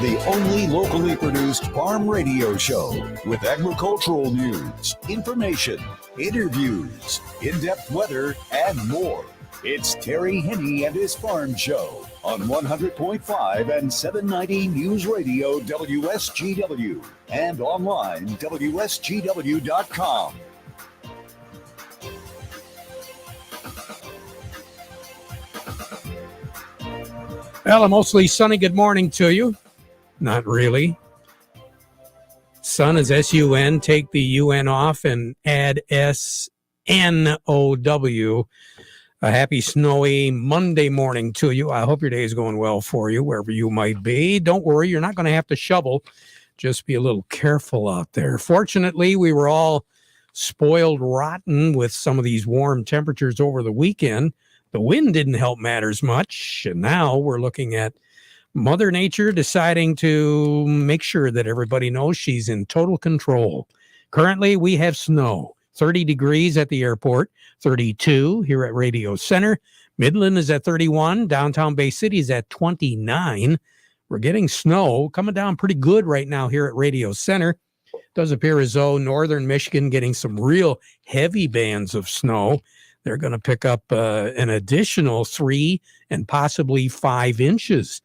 the only locally produced farm radio show with agricultural news, information, interviews, in-depth weather, and more. It's Terry Henne and his Farm Show on 100.5 and 790 News Radio WSGW and online WSGW.com. Well, a mostly sunny good morning to you. Not really. Sun is S-U-N. Take the U-N off and add S-N-O-W. A happy snowy Monday morning to you. I hope your day is going well for you, wherever you might be. Don't worry, you're not going to have to shovel. Just be a little careful out there. Fortunately, we were all spoiled rotten with some of these warm temperatures over the weekend. The wind didn't help matters much, and now we're looking at Mother Nature deciding to make sure that everybody knows she's in total control. Currently, we have snow. 30 degrees at the airport, 32 here at Radio Center. Midland is at 31. Downtown Bay City is at 29. We're getting snow coming down pretty good right now here at Radio Center. Does appear as though northern Michigan getting some real heavy bands of snow. They're going to pick up an additional 3 and possibly 5 inches.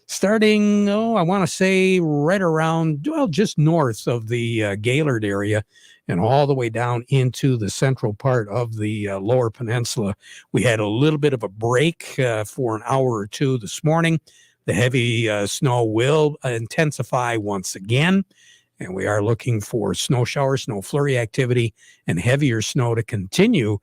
Starting, I want to say right around, just north of the Gaylord area and all the way down into the central part of the lower peninsula. We had a little bit of a break for an hour or two this morning. The heavy snow will intensify once again, and we are looking for snow showers, snow flurry activity, and heavier snow to continue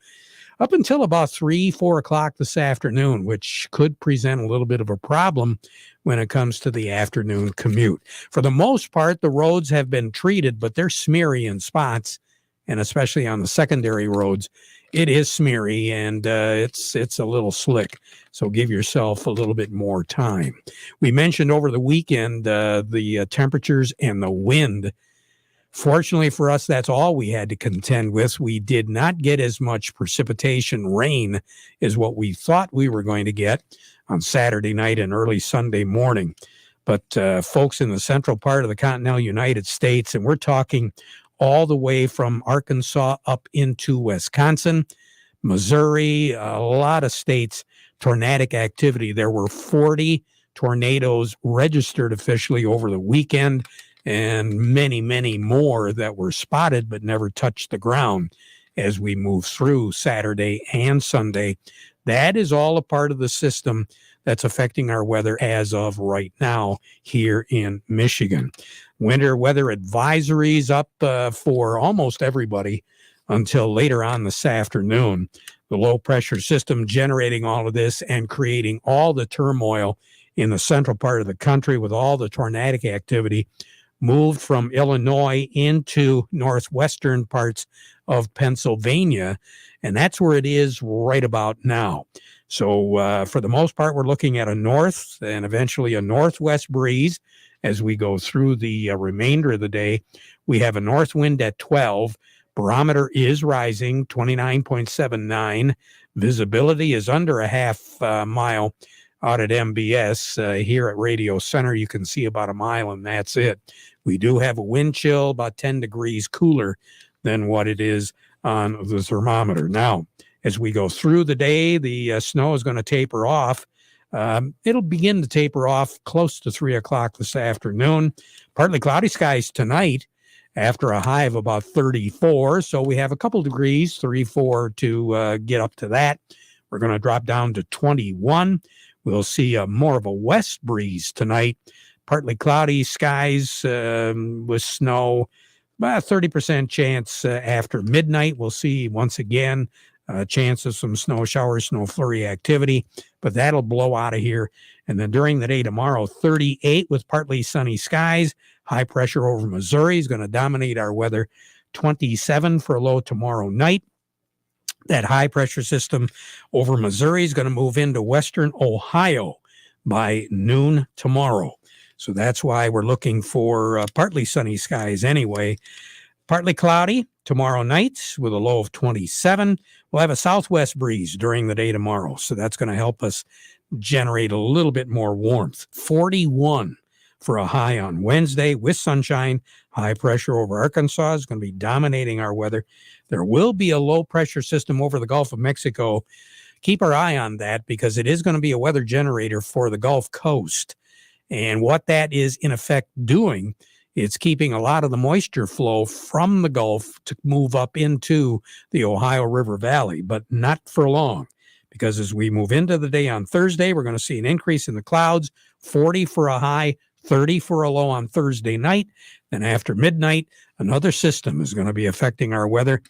up until about 3-4 o'clock this afternoon, which could present a little bit of a problem when it comes to the afternoon commute. For the most part, the roads have been treated, but they're smeary in spots, and especially on the secondary roads, it is smeary and it's a little slick. So give yourself a little bit more time. We mentioned over the weekend the temperatures and the wind. Fortunately for us, that's all we had to contend with. We did not get as much precipitation rain as what we thought we were going to get on Saturday night and early Sunday morning. But folks in the central part of the continental United States, and we're talking all the way from Arkansas up into Wisconsin, Missouri, a lot of states, tornadic activity. There were 40 tornadoes registered officially over the weekend, and many, many more that were spotted but never touched the ground as we move through Saturday and Sunday. That is all a part of the system that's affecting our weather as of right now here in Michigan. Winter weather advisories up for almost everybody until later on this afternoon. The low pressure system generating all of this and creating all the turmoil in the central part of the country with all the tornadic activity moved from Illinois into northwestern parts of Pennsylvania, and that's where it is right about now. So for the most part, we're looking at a north and eventually a northwest breeze as we go through the remainder of the day. We have a north wind at 12. Barometer is rising, 29.79. Visibility is under a half mile out at MBS. Here at Radio Center, you can see about a mile, and that's it. We do have a wind chill about 10 degrees cooler than what it is on the thermometer. Now, as we go through the day, the snow is going to taper off. It'll begin to taper off close to 3 o'clock this afternoon. Partly cloudy skies tonight after a high of about 34. So we have a couple degrees, 34 to get up to that. We're going to drop down to 21. We'll see more of a west breeze tonight. Partly cloudy skies with snow. About a 30% chance after midnight. We'll see once again a chance of some snow showers, snow flurry activity, but that'll blow out of here. And then during the day tomorrow, 38 with partly sunny skies. High pressure over Missouri is going to dominate our weather. 27 for a low tomorrow night. That high pressure system over Missouri is going to move into western Ohio by noon tomorrow. So that's why we're looking for partly sunny skies anyway. Partly cloudy tomorrow night with a low of 27. We'll have a southwest breeze during the day tomorrow. So that's going to help us generate a little bit more warmth. 41 for a high on Wednesday with sunshine. High pressure over Arkansas is going to be dominating our weather. There will be a low pressure system over the Gulf of Mexico. Keep our eye on that because it is going to be a weather generator for the Gulf Coast. And what that is in effect doing, it's keeping a lot of the moisture flow from the Gulf to move up into the Ohio River Valley, but not for long. Because as we move into the day on Thursday, we're going to see an increase in the clouds, 40 for a high, 30 for a low on Thursday night. Then after midnight, another system is going to be affecting our weather.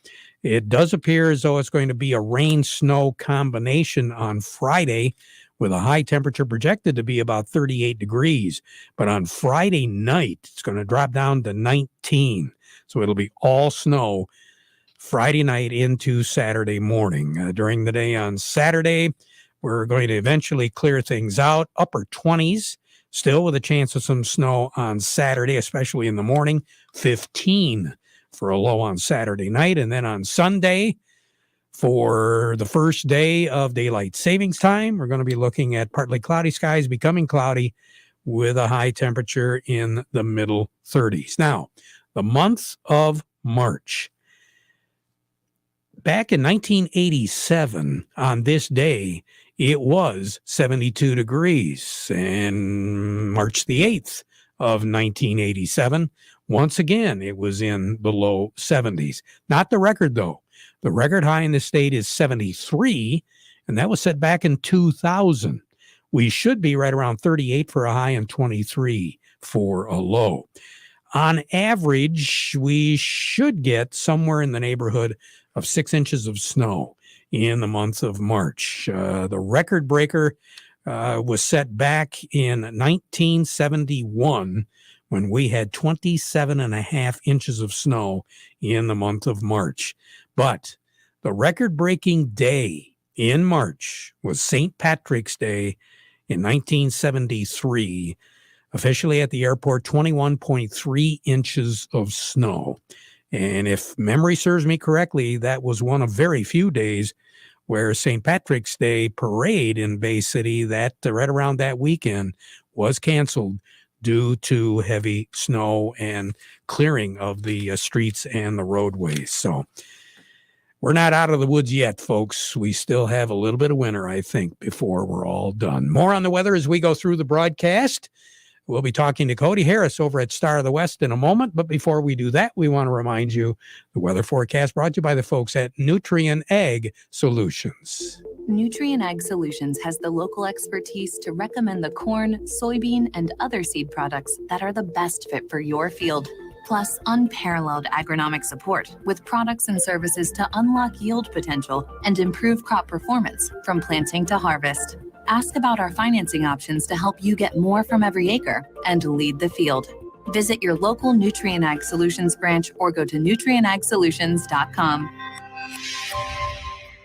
It does appear as though it's going to be a rain-snow combination on Friday with a high temperature projected to be about 38 degrees. But on Friday night, it's going to drop down to 19. So it'll be all snow Friday night into Saturday morning. During the day on Saturday, we're going to eventually clear things out, upper 20s, still with a chance of some snow on Saturday, especially in the morning, 15 for a low on Saturday night. And then on Sunday, for the first day of daylight savings time, we're going to be looking at partly cloudy skies becoming cloudy with a high temperature in the middle 30s. Now, the month of March. Back in 1987, on this day, it was 72 degrees. And March the 8th of 1987, once again, it was in the low 70s. Not the record, though. The record high in the state is 73, and that was set back in 2000. We should be right around 38 for a high and 23 for a low. On average, we should get somewhere in the neighborhood of 6 inches of snow in the month of March. The record breaker was set back in 1971 when we had 27.5 inches of snow in the month of March. But the record-breaking day in March was St. Patrick's Day in 1973. Officially at the airport, 21.3 inches of snow. And if memory serves me correctly, that was one of very few days where St. Patrick's Day parade in Bay City, that right around that weekend, was canceled due to heavy snow and clearing of the streets and the roadways. So we're not out of the woods yet, folks. We still have a little bit of winter, I think, before we're all done. More on the weather as we go through the broadcast. We'll be talking to Cody Harris over at Star of the West in a moment. But before we do that, we want to remind you the weather forecast brought to you by the folks at Nutrien Ag Solutions. Nutrien Ag Solutions has the local expertise to recommend the corn, soybean, and other seed products that are the best fit for your field. Plus, unparalleled agronomic support with products and services to unlock yield potential and improve crop performance from planting to harvest. Ask about our financing options to help you get more from every acre and lead the field. Visit your local Nutrien Ag Solutions branch or go to nutrienagsolutions.com.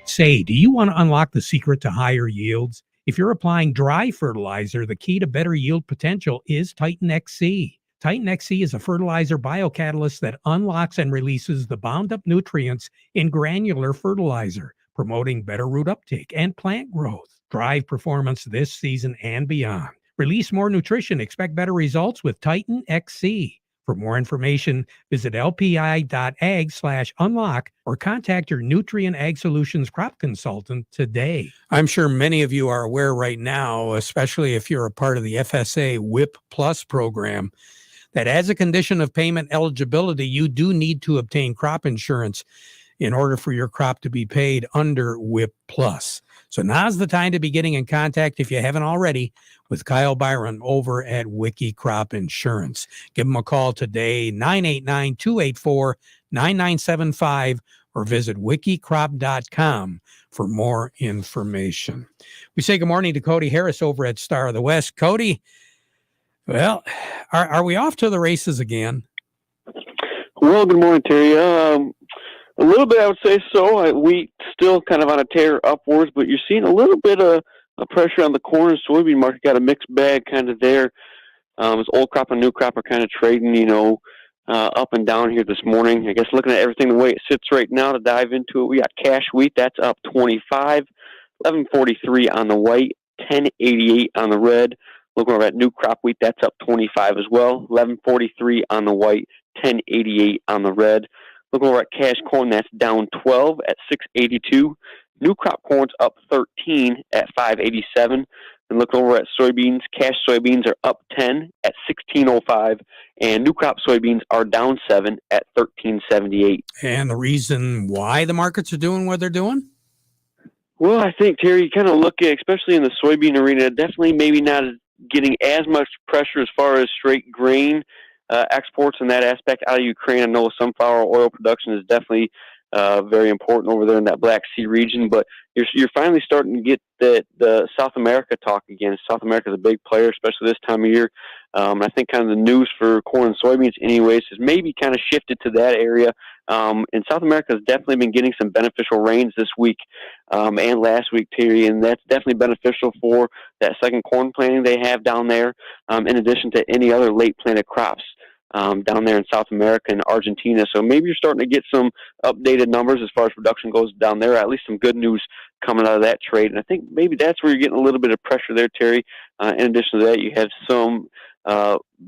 Say, do you want to unlock the secret to higher yields? If you're applying dry fertilizer, the key to better yield potential is Titan XC. Titan XC is a fertilizer biocatalyst that unlocks and releases the bound-up nutrients in granular fertilizer, promoting better root uptake and plant growth. Drive performance this season and beyond. Release more nutrition. Expect better results with Titan XC. For more information, visit lpi.ag/unlock or contact your Nutrien Ag Solutions crop consultant today. I'm sure many of you are aware right now, especially if you're a part of the FSA WIP Plus program, that as a condition of payment eligibility, you do need to obtain crop insurance in order for your crop to be paid under WIP Plus. So now's the time to be getting in contact, if you haven't already, with Kyle Byron over at Wiki Crop Insurance. Give him a call today, 989-284-9975, or visit wikicrop.com for more information. We say good morning to Cody Harris over at Star of the West. Cody, well, are we off to the races again? Well, good morning, Terry. A little bit, I would say so. Wheat still kind of on a tear upwards, but you're seeing a little bit of pressure on the corn and soybean market. Got a mixed bag kind of there. As old crop and new crop are kind of trading, up and down here this morning. I guess looking at everything the way it sits right now, to dive into it, we got cash wheat. That's up 25, 11.43 on the white, 10.88 on the red. Looking over at new crop wheat, that's up 25 as well. 11.43 on the white, 10.88 on the red. Looking over at cash corn, that's down 12 at 6.82. New crop corn's up 13 at 5.87. And looking over at soybeans, cash soybeans are up 10 at 16.05, and new crop soybeans are down 7 at 13.78. And the reason why the markets are doing what they're doing? Well, I think, Terry, you kind of look at, especially in the soybean arena, definitely maybe not getting as much pressure as far as straight grain exports in that aspect out of Ukraine. I know sunflower oil production is definitely very important over there in that Black Sea region, but you're finally starting to get the South America talk again. South America is a big player, especially this time of year. I think kind of the news for corn and soybeans anyways has maybe kind of shifted to that area. And South America has definitely been getting some beneficial rains this week and last week, Terry, and that's definitely beneficial for that second corn planting they have down there, in addition to any other late planted crops down there in South America and Argentina. So maybe you're starting to get some updated numbers as far as production goes down there, at least some good news coming out of that trade. And I think maybe that's where you're getting a little bit of pressure there, Terry. In addition to that, you have some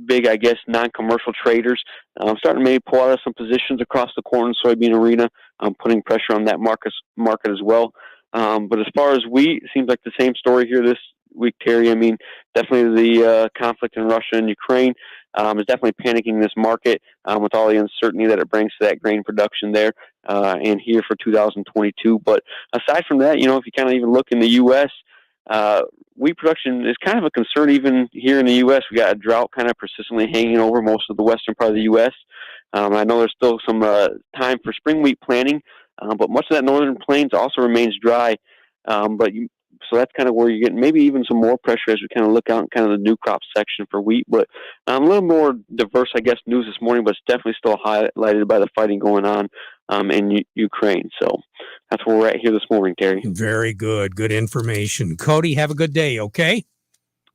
big, I guess, non-commercial traders starting to maybe pull out of some positions across the corn and soybean arena, putting pressure on that market as well. But as far as wheat, it seems like the same story here this week, Terry. I mean, definitely the conflict in Russia and Ukraine is definitely panicking this market with all the uncertainty that it brings to that grain production there and here for 2022. But aside from that, if you kind of even look in the U.S., wheat production is kind of a concern even here in the U.S. We got a drought kind of persistently hanging over most of the western part of the U.S. I know there's still some time for spring wheat planting, but much of that northern plains also remains dry. So that's kind of where you're getting maybe even some more pressure as we kind of look out in kind of the new crop section for wheat. But a little more diverse, I guess, news this morning, but it's definitely still highlighted by the fighting going on in Ukraine. So that's where we're at here this morning, Terry. Very good. Good information. Cody, have a good day, okay?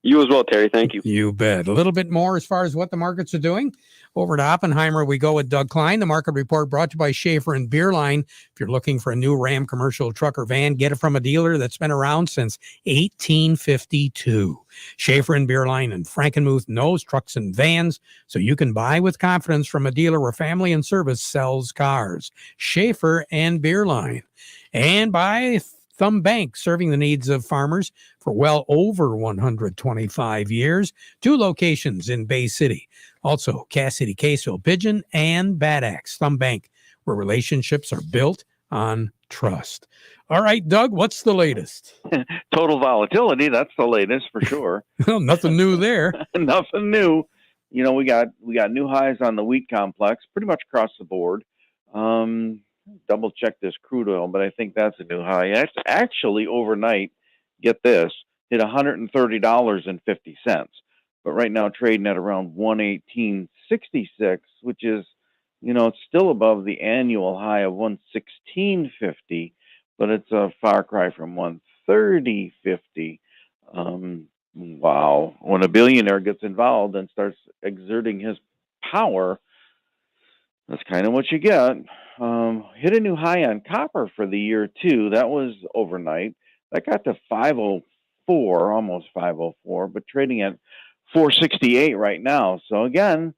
You as well, Terry. Thank you. You bet. A little bit more as far as what the markets are doing. Over to Oppenheimer, we go with Doug Klein. The market report brought to you by Schaefer and Beerline. If you're looking for a new Ram commercial truck or van, get it from a dealer that's been around since 1852. Schaefer and Beerline and Frankenmuth knows trucks and vans, so you can buy with confidence from a dealer where family and service sells cars. Schaefer and Beerline. And by Thumb Bank, serving the needs of farmers for well over 125 years. 2 locations in Bay City. Also, Cass City, Caseville, Pigeon, and Bad Axe. Thumb Bank, where relationships are built on trust. All right, Doug, what's the latest? Total volatility, that's the latest for sure. Well, nothing new there. Nothing new. We got new highs on the wheat complex pretty much across the board. Double check this crude oil, but I think that's a new high. It's actually overnight, get this, hit $130.50. But right now trading at around 118.66, which is, it's still above the annual high of 116.50, but it's a far cry from 130.50. Wow. When a billionaire gets involved and starts exerting his power, that's kind of what you get. Hit a new high on copper for the year, too. That was overnight. That got to 504, almost 504, but trading at 468 right now. So, again,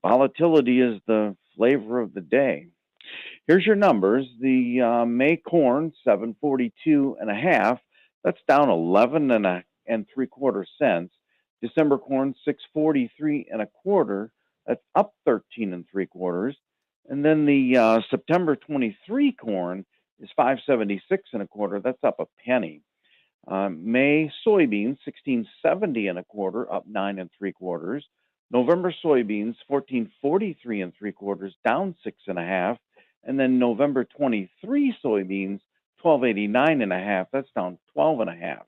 volatility is the flavor of the day. Here's your numbers. The May corn, 742.5. That's down 11 and 3/4 cents. December corn, 643.25. That's up 13 3/4. And then the September 23 corn is 576.25. That's up a penny. May soybeans 1670.25, up 9 3/4. November soybeans 1443 3/4, down 6.5. And then November 23 soybeans 1289.5. That's down 12.5.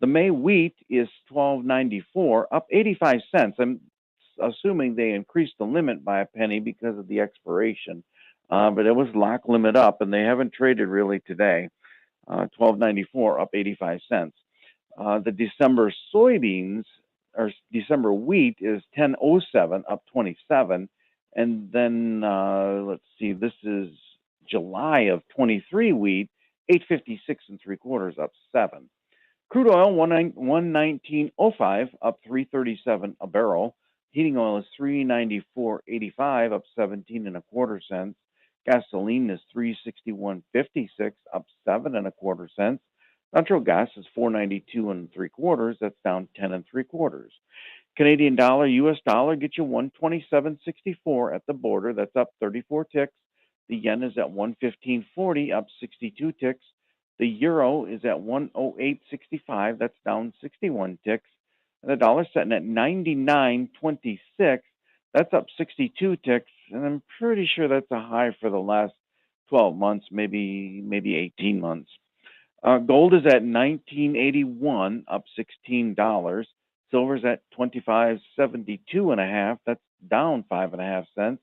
The May wheat is 1294, up 85 cents. I'm assuming they increased the limit by a penny because of the expiration, but it was lock limit up, and they haven't traded really today. 1294, up 85 cents. The December soybeans or December wheat is 1007, up 27, and then let's see, this is July of 23 wheat, 856 3/4, up 7. Crude oil, 119.05, up 337 a barrel. Heating oil is 394.85, up 17 and a quarter cents. Gasoline is 361.56, up 7 and a quarter cents. Natural gas is 492 and 3/4. That's down 10 and 3/4. Canadian dollar, U.S. dollar gets you 127.64 at the border. That's up 34 ticks. The yen is at 115.40, up 62 ticks. The euro is at 108.65. That's down 61 ticks. And the dollar sitting at 99.26. That's up 62 ticks. And I'm pretty sure that's a high for the last 12 months, maybe 18 months. Gold is at $19.81, up $16. Silver's at $25.72.5. That's down 5.5 cents.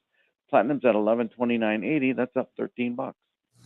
Platinum's at $11.29.80. That's up $13.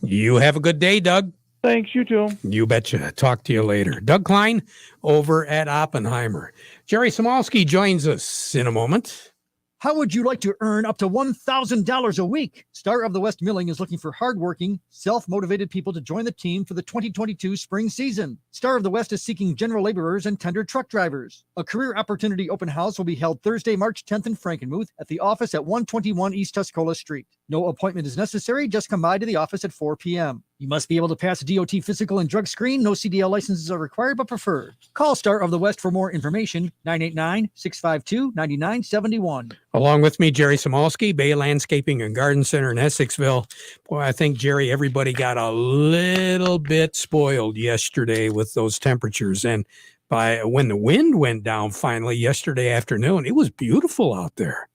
You have a good day, Doug. Thanks, you too. You betcha. Talk to you later. Doug Klein over at Oppenheimer. Jerry Samolsky joins us in a moment. How would you like to earn up to $1,000 a week? Star of the West Milling is looking for hardworking, self-motivated people to join the team for the 2022 spring season. Star of the West is seeking general laborers and tender truck drivers. A career opportunity open house will be held Thursday, March 10th in Frankenmuth at the office at 121 East Tuscola Street. No appointment is necessary. Just come by to the office at 4 p.m. You must be able to pass a DOT physical and drug screen. No CDL licenses are required but preferred. Call Star of the West for more information, 989-652-9971. Along with me, Jerry Samolsky, Bay Landscaping and Garden Center in Essexville. Boy, I think, Jerry, everybody got a little bit spoiled yesterday with those temperatures. And when the wind went down finally yesterday afternoon, it was beautiful out there.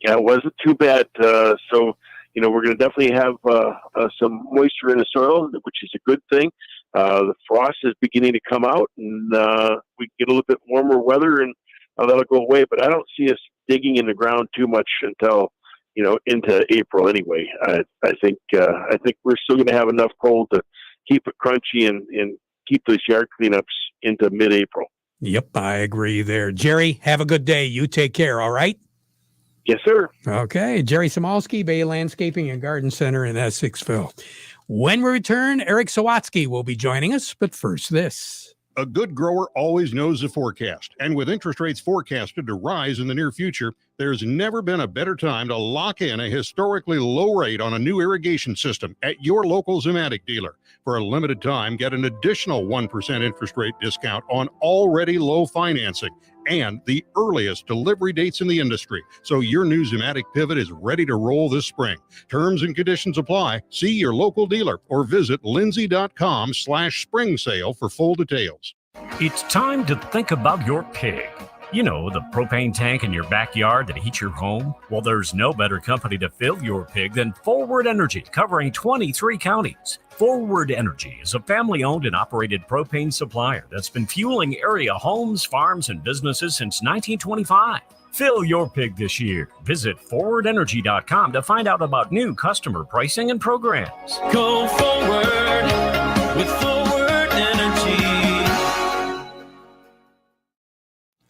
Yeah, it wasn't too bad. We're going to definitely have some moisture in the soil, which is a good thing. The frost is beginning to come out, and we get a little bit warmer weather, and that'll go away. But I don't see us digging in the ground too much until into April anyway. I think we're still going to have enough cold to keep it crunchy and keep those yard cleanups into mid-April. Yep, I agree there. Jerry, have a good day. You take care, all right? Yes, sir. Okay. Jerry Samolsky, Bay Landscaping and Garden Center in Essexville. When we return, Eric Sawatsky will be joining us. But first, this. A good grower always knows the forecast. And with interest rates forecasted to rise in the near future, there's never been a better time to lock in a historically low rate on a new irrigation system at your local Zematic dealer. For a limited time, get an additional 1% interest rate discount on already low financing and the earliest delivery dates in the industry. So your new Zematic pivot is ready to roll this spring. Terms and conditions apply. See your local dealer or visit lindsay.com/spring sale for full details. It's time to think about your pig. You know, the propane tank in your backyard that heats your home? Well, there's no better company to fill your pig than Forward Energy, covering 23 counties. Forward Energy is a family-owned and operated propane supplier that's been fueling area homes, farms, and businesses since 1925. Fill your pig this year. Visit forwardenergy.com to find out about new customer pricing and programs. Go forward with Forward Energy.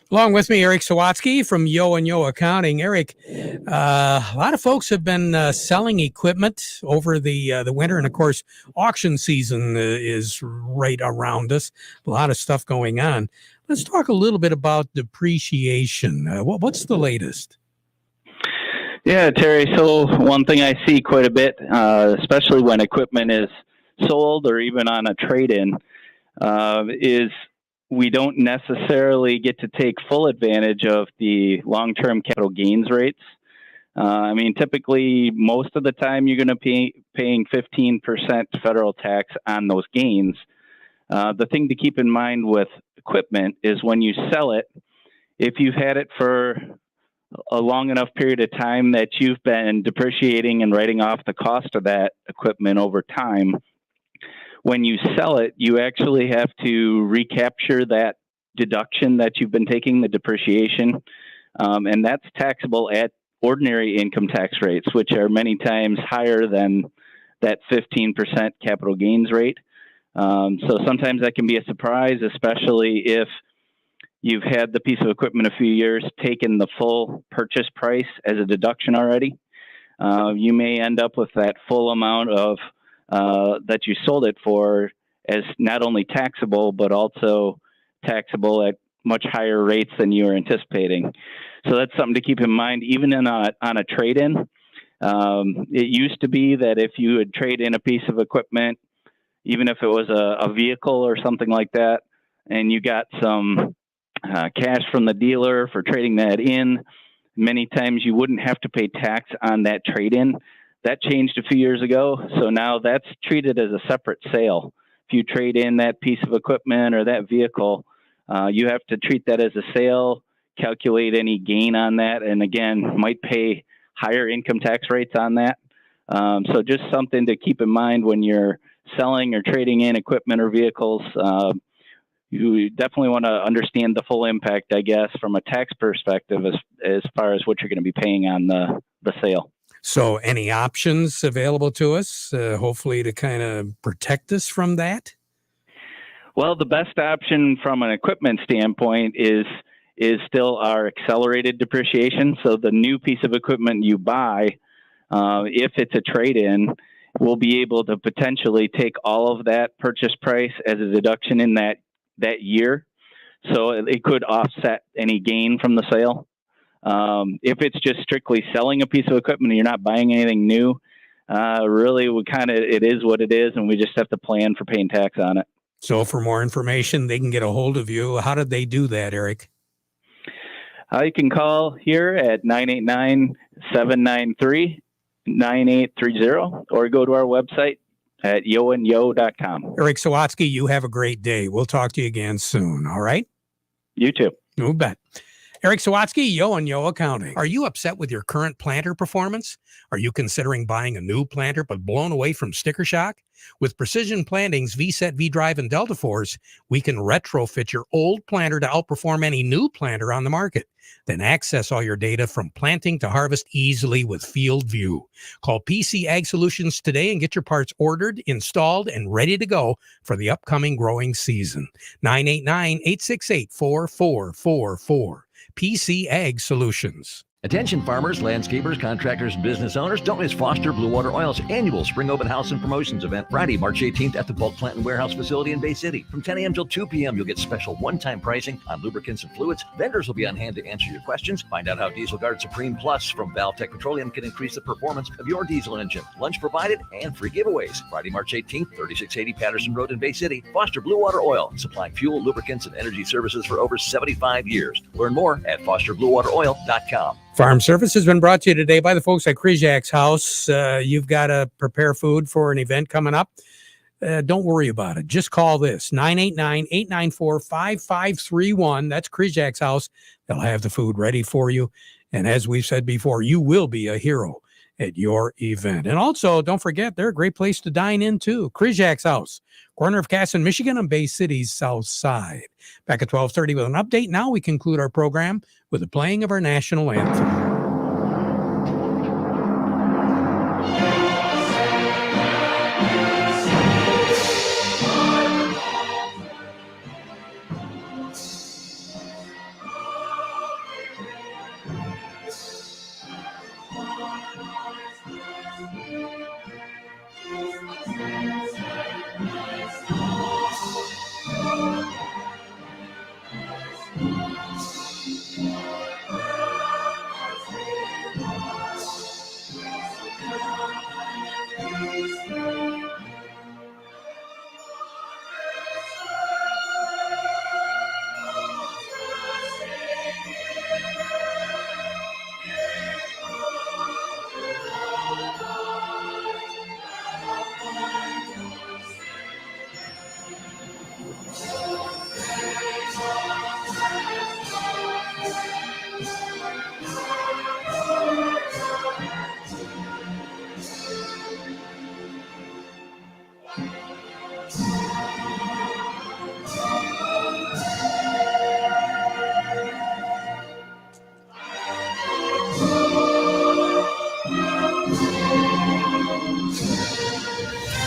Along with me, Eric Sawatsky from Yo and Yo Accounting. Eric, a lot of folks have been selling equipment over the winter, and of course, auction season is right around us. A lot of stuff going on. Let's talk a little bit about depreciation. What's the latest? Yeah, Terry. So one thing I see quite a bit, especially when equipment is sold or even on a trade-in, is we don't necessarily get to take full advantage of the long-term capital gains rates. Typically, most of the time you're going to be paying 15% federal tax on those gains. The thing to keep in mind with equipment is when you sell it, if you've had it for a long enough period of time that you've been depreciating and writing off the cost of that equipment over time, when you sell it, you actually have to recapture that deduction that you've been taking, the depreciation, and that's taxable at ordinary income tax rates, which are many times higher than that 15% capital gains rate. So sometimes that can be a surprise, especially if you've had the piece of equipment a few years, taken the full purchase price as a deduction already. You may end up with that full amount of that you sold it for as not only taxable, but also taxable at much higher rates than you were anticipating. So that's something to keep in mind, even on a trade-in. It used to be that if you would trade in a piece of equipment, even if it was a vehicle or something like that, and you got some cash from the dealer for trading that in, many times you wouldn't have to pay tax on that trade-in. That changed a few years ago, so now that's treated as a separate sale. If you trade in that piece of equipment or that vehicle, you have to treat that as a sale, calculate any gain on that, and again, might pay higher income tax rates on that. So just something to keep in mind when you're selling or trading in equipment or vehicles. You definitely want to understand the full impact, I guess, from a tax perspective as far as what you're going to be paying on the sale. So any options available to us, hopefully to kind of protect us from that? Well, the best option from an equipment standpoint is still our accelerated depreciation. So the new piece of equipment you buy, if it's a trade-in, we'll be able to potentially take all of that purchase price as a deduction in that year. So it could offset any gain from the sale. If it's just strictly selling a piece of equipment and you're not buying anything new, really it is what it is, and we just have to plan for paying tax on it. So for more information, they can get a hold of you. How did they do that, Eric? You can call here at 989-793-9830 or go to our website at yoandyo.com. Eric Sawatsky, you have a great day. We'll talk to you again soon, all right? You too. You bet. Eric Sawatsky, Yo and Yo Accounting. Are you upset with your current planter performance? Are you considering buying a new planter but blown away from sticker shock? With Precision Planting's VSET, V-Drive, and Delta Force, we can retrofit your old planter to outperform any new planter on the market. Then access all your data from planting to harvest easily with Field View. Call PC Ag Solutions today and get your parts ordered, installed, and ready to go for the upcoming growing season. 989-868-4444. PC Ag Solutions. Attention farmers, landscapers, contractors, and business owners, don't miss Foster Blue Water Oil's annual Spring Open House and Promotions event, Friday, March 18th at the Bulk Plant and Warehouse Facility in Bay City. From 10 a.m. till 2 p.m., you'll get special one-time pricing on lubricants and fluids. Vendors will be on hand to answer your questions. Find out how Diesel Guard Supreme Plus from Valtech Petroleum can increase the performance of your diesel engine. Lunch provided and free giveaways. Friday, March 18th, 3680 Patterson Road in Bay City. Foster Blue Water Oil, supplying fuel, lubricants, and energy services for over 75 years. Learn more at fosterbluewateroil.com. Farm Service has been brought to you today by the folks at Krizak's House. You've got to prepare food for an event coming up. Don't worry about it. Just call this, 989-894-5531. That's Krizak's House. They'll have the food ready for you. And as we've said before, you will be a hero at your event. And also, don't forget, they're a great place to dine in, too. Krizak's House, corner of Cass and Michigan on Bay City's south side. Back at 12:30 with an update. Now we conclude our program with the playing of our national anthem.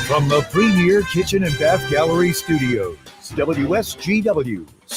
From the Premier Kitchen and Bath Gallery Studios, WSGW